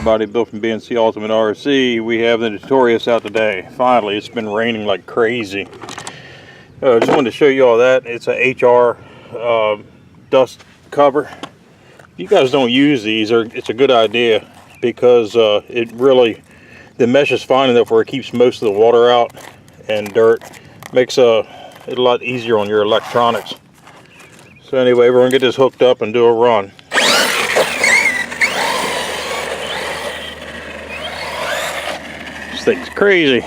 everybody, Bill from BNC Ultimate RC. We have the Notorious out today. Finally, it's been raining like crazy. I just wanted to show you all that. It's a HR dust cover. If you guys don't use these, it's a good idea because it really, the mesh is fine enough where it keeps most of the water out and dirt. Makes it a lot easier on your electronics. So anyway, we're gonna get this hooked up and do a run. This thing's crazy.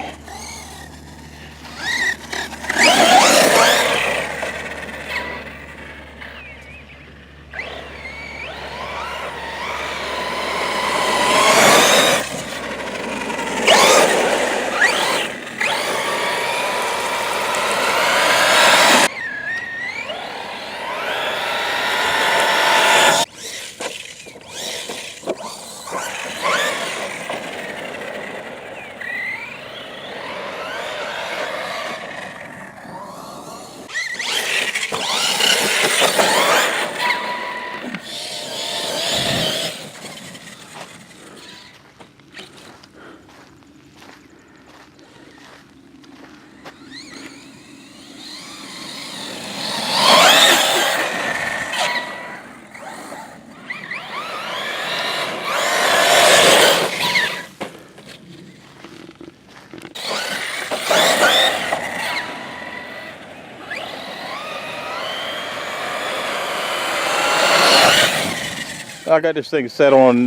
I got this thing set on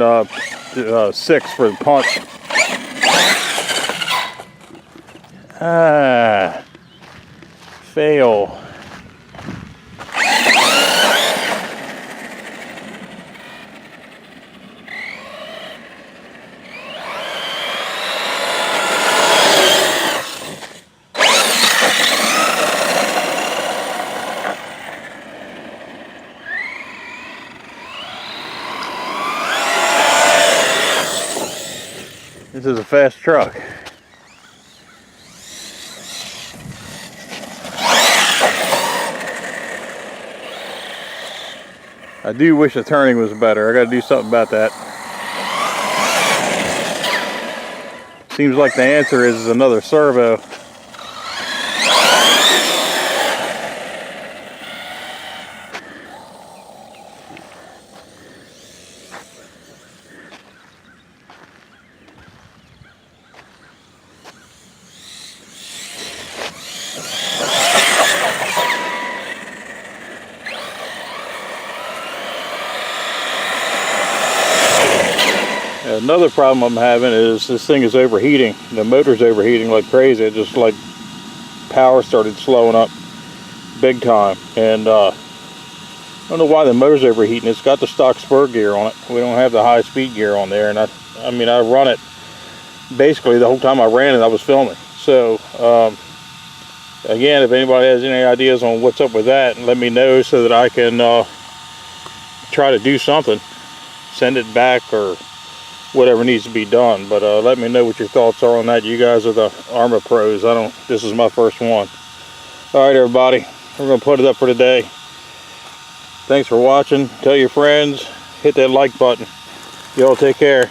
6 for the punch. Fail. This is a fast truck. I do wish the turning was better. I got to do something about that. Seems like the answer is another servo. Another problem I'm having is this thing is overheating. The motor's overheating like crazy. It just like power started slowing up big time. And I don't know why the motor's overheating. It's got the stock spur gear on it. We don't have the high speed gear on there. And I mean, I run it basically the whole time I ran it, I was filming. So again, if anybody has any ideas on what's up with that, let me know so that I can try to do something. Send it back or whatever needs to be done. But let me know what your thoughts are on that. You guys are the Arrma pros. This is my first one. All right, everybody, we're gonna put it up for today. Thanks for watching. Tell your friends, hit that like button. Y'all take care.